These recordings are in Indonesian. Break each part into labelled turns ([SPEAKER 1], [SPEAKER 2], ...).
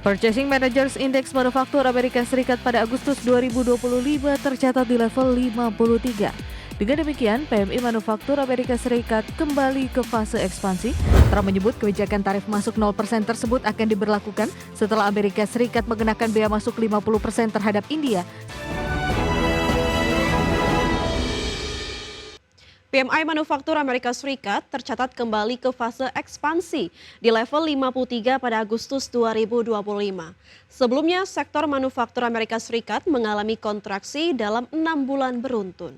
[SPEAKER 1] Purchasing Managers Index Manufaktur Amerika Serikat pada Agustus 2025 tercatat di level 53. Dengan demikian, PMI Manufaktur Amerika Serikat kembali ke fase ekspansi. Trump menyebut kebijakan tarif masuk 0% tersebut akan diberlakukan setelah Amerika Serikat mengenakan bea masuk 50% terhadap India.
[SPEAKER 2] PMI Manufaktur Amerika Serikat tercatat kembali ke fase ekspansi di level 53 pada Agustus 2025. Sebelumnya, sektor manufaktur Amerika Serikat mengalami kontraksi dalam 6 bulan beruntun.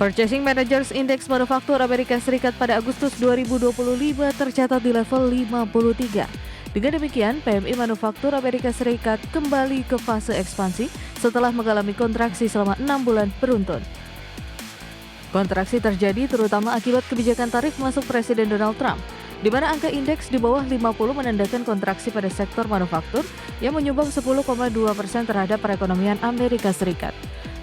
[SPEAKER 1] Purchasing Managers Index Manufaktur Amerika Serikat pada Agustus 2025 tercatat di level 53. Dengan demikian, PMI Manufaktur Amerika Serikat kembali ke fase ekspansi setelah mengalami kontraksi selama 6 bulan beruntun. Kontraksi terjadi terutama akibat kebijakan tarif masuk Presiden Donald Trump, di mana angka indeks di bawah 50 menandakan kontraksi pada sektor manufaktur yang menyumbang 10,2% terhadap perekonomian Amerika Serikat.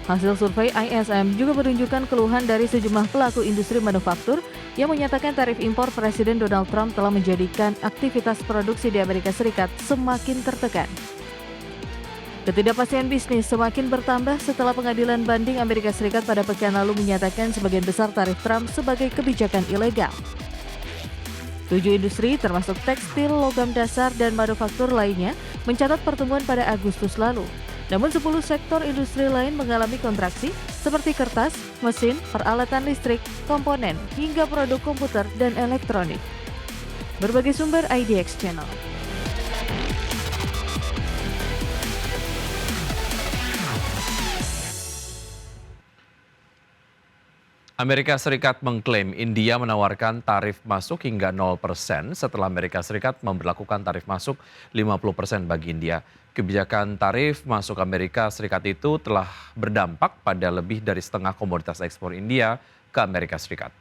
[SPEAKER 1] Hasil survei ISM juga menunjukkan keluhan dari sejumlah pelaku industri manufaktur yang menyatakan tarif impor Presiden Donald Trump telah menjadikan aktivitas produksi di Amerika Serikat semakin tertekan. Ketidakpastian bisnis semakin bertambah setelah pengadilan banding Amerika Serikat pada pekan lalu menyatakan sebagian besar tarif Trump sebagai kebijakan ilegal. 7 industri termasuk tekstil, logam dasar, dan manufaktur lainnya mencatat pertumbuhan pada Agustus lalu. Namun 10 sektor industri lain mengalami kontraksi seperti kertas, mesin, peralatan listrik, komponen, hingga produk komputer dan elektronik. Berbagai sumber IDX Channel.
[SPEAKER 3] Amerika Serikat mengklaim India menawarkan tarif masuk hingga 0% setelah Amerika Serikat memberlakukan tarif masuk 50% bagi India. Kebijakan tarif masuk Amerika Serikat itu telah berdampak pada lebih dari setengah komoditas ekspor India ke Amerika Serikat.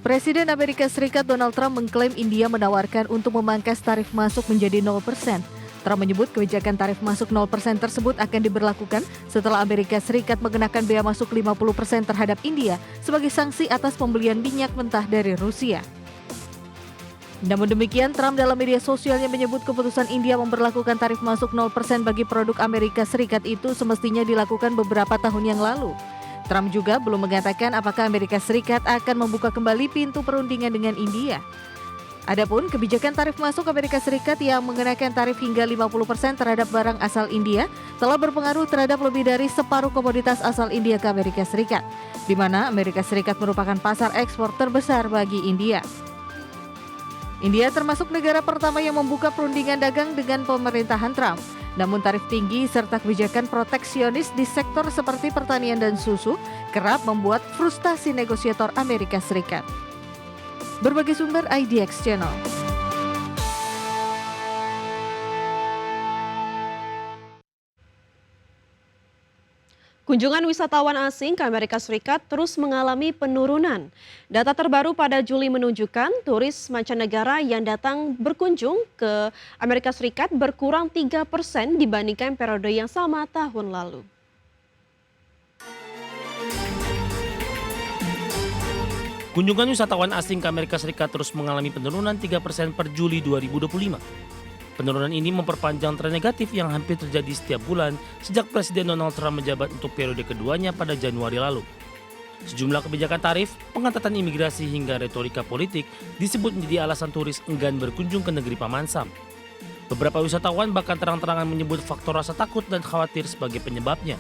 [SPEAKER 1] Presiden Amerika Serikat Donald Trump mengklaim India menawarkan untuk memangkas tarif masuk menjadi 0%. Trump menyebut kebijakan tarif masuk 0% tersebut akan diberlakukan setelah Amerika Serikat mengenakan bea masuk 50% terhadap India sebagai sanksi atas pembelian minyak mentah dari Rusia. Namun demikian, Trump dalam media sosialnya menyebut keputusan India memberlakukan tarif masuk 0% bagi produk Amerika Serikat itu semestinya dilakukan beberapa tahun yang lalu. Trump juga belum mengatakan apakah Amerika Serikat akan membuka kembali pintu perundingan dengan India. Adapun kebijakan tarif masuk Amerika Serikat yang mengenakan tarif hingga 50% terhadap barang asal India telah berpengaruh terhadap lebih dari separuh komoditas asal India ke Amerika Serikat, di mana Amerika Serikat merupakan pasar ekspor terbesar bagi India. India termasuk negara pertama yang membuka perundingan dagang dengan pemerintahan Trump. Namun tarif tinggi serta kebijakan proteksionis di sektor seperti pertanian dan susu kerap membuat frustasi negosiator Amerika Serikat. Berbagai sumber IDX Channel.
[SPEAKER 2] Kunjungan wisatawan asing ke Amerika Serikat terus mengalami penurunan. Data terbaru pada Juli menunjukkan turis mancanegara yang datang berkunjung ke Amerika Serikat berkurang 3% dibandingkan periode yang sama tahun lalu.
[SPEAKER 4] Kunjungan wisatawan asing ke Amerika Serikat terus mengalami penurunan 3% per Juli 2025. Penurunan ini memperpanjang tren negatif yang hampir terjadi setiap bulan sejak Presiden Donald Trump menjabat untuk periode keduanya pada Januari lalu. Sejumlah kebijakan tarif, pengetatan imigrasi hingga retorika politik disebut menjadi alasan turis enggan berkunjung ke negeri Paman Sam. Beberapa wisatawan bahkan terang-terangan menyebut faktor rasa takut dan khawatir sebagai penyebabnya.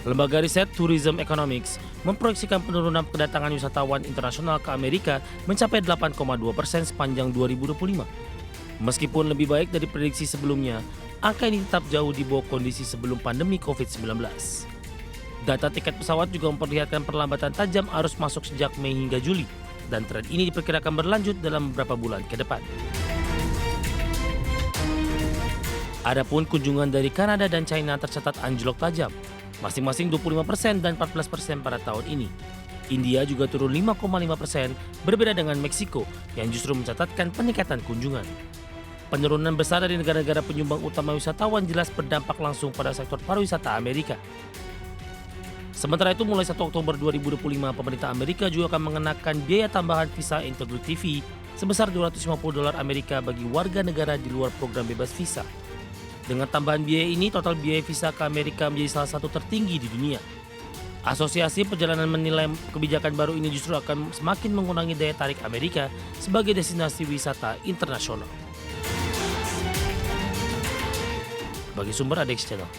[SPEAKER 4] Lembaga riset Tourism Economics memproyeksikan penurunan kedatangan wisatawan internasional ke Amerika mencapai 8,2% sepanjang 2025. Meskipun lebih baik dari prediksi sebelumnya, angka ini tetap jauh di bawah kondisi sebelum pandemi COVID-19. Data tiket pesawat juga memperlihatkan perlambatan tajam arus masuk sejak Mei hingga Juli, dan tren ini diperkirakan berlanjut dalam beberapa bulan ke depan. Adapun kunjungan dari Kanada dan China tercatat anjlok tajam, masing-masing 25% dan 14% pada tahun ini. India juga turun 5,5%, berbeda dengan Meksiko yang justru mencatatkan peningkatan kunjungan. Penurunan besar dari negara-negara penyumbang utama wisatawan jelas berdampak langsung pada sektor pariwisata Amerika. Sementara itu mulai 1 Oktober 2025 pemerintah Amerika juga akan mengenakan biaya tambahan visa Integrity Fee sebesar $250 Amerika bagi warga negara di luar program bebas visa. Dengan tambahan biaya ini, total biaya visa ke Amerika menjadi salah satu tertinggi di dunia. Asosiasi Perjalanan menilai kebijakan baru ini justru akan semakin mengurangi daya tarik Amerika sebagai destinasi wisata internasional. Bagi sumber ADX Channel.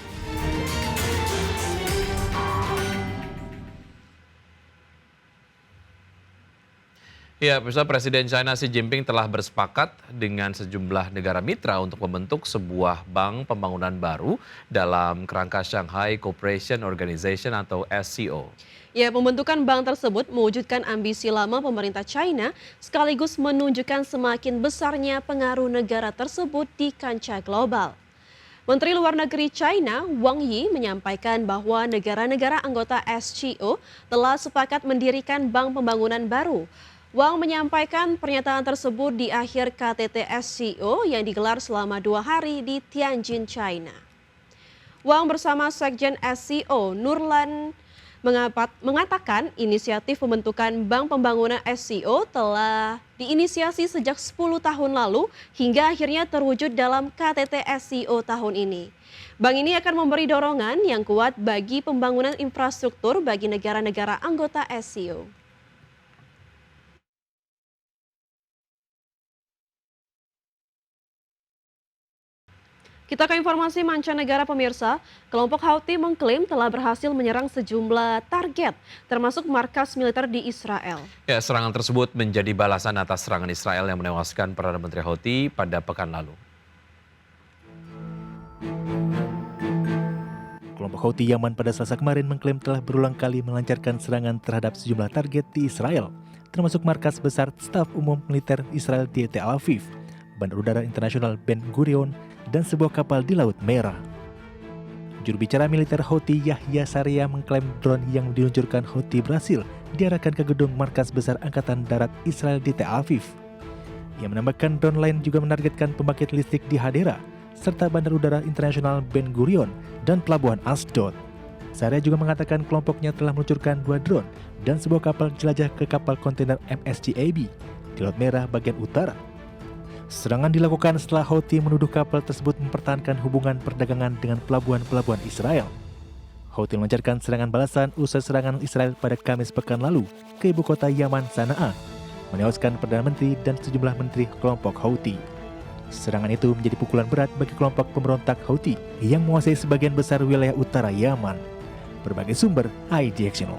[SPEAKER 3] Ya, pemirsa, Presiden China Xi Jinping telah bersepakat dengan sejumlah negara mitra untuk membentuk sebuah bank pembangunan baru dalam kerangka Shanghai Cooperation Organization atau SCO.
[SPEAKER 2] Ya, pembentukan bank tersebut mewujudkan ambisi lama pemerintah China sekaligus menunjukkan semakin besarnya pengaruh negara tersebut di kancah global. Menteri Luar Negeri China, Wang Yi, menyampaikan bahwa negara-negara anggota SCO telah sepakat mendirikan bank pembangunan baru. Wang menyampaikan pernyataan tersebut di akhir KTT SCO yang digelar selama 2 hari di Tianjin, China. Wang bersama Sekjen SCO, Nurlan, mengatakan inisiatif pembentukan Bank Pembangunan SCO telah diinisiasi sejak 10 tahun lalu hingga akhirnya terwujud dalam KTT SCO tahun ini. Bank ini akan memberi dorongan yang kuat bagi pembangunan infrastruktur bagi negara-negara anggota SCO. Kita ke informasi mancanegara pemirsa, kelompok Houthi mengklaim telah berhasil menyerang sejumlah target, termasuk markas militer di Israel.
[SPEAKER 3] Ya, serangan tersebut menjadi balasan atas serangan Israel yang menewaskan Perdana Menteri Houthi pada pekan lalu.
[SPEAKER 5] Kelompok Houthi Yaman pada Selasa kemarin mengklaim telah berulang kali melancarkan serangan terhadap sejumlah target di Israel, termasuk markas besar staf umum militer Israel di Tel Aviv, Bandar Udara Internasional Ben Gurion, dan sebuah kapal di Laut Merah. Juru bicara militer Houthi Yahya Saria mengklaim drone yang diluncurkan Houthi berhasil diarahkan ke gedung markas besar Angkatan Darat Israel di Tel Aviv. Ia menambahkan drone lain juga menargetkan pembangkit listrik di Hadera, serta Bandar Udara Internasional Ben Gurion dan Pelabuhan Asdod. Saria juga mengatakan kelompoknya telah meluncurkan 2 drone dan sebuah kapal jelajah ke kapal kontainer MSC Abbey di Laut Merah bagian utara. Serangan dilakukan setelah Houthi menuduh kapal tersebut mempertahankan hubungan perdagangan dengan pelabuhan-pelabuhan Israel. Houthi melancarkan serangan balasan usai serangan Israel pada Kamis pekan lalu ke ibu kota Yaman, Sanaa, menewaskan Perdana Menteri dan sejumlah menteri kelompok Houthi. Serangan itu menjadi pukulan berat bagi kelompok pemberontak Houthi yang menguasai sebagian besar wilayah utara Yaman. Berbagai sumber IDX Channel.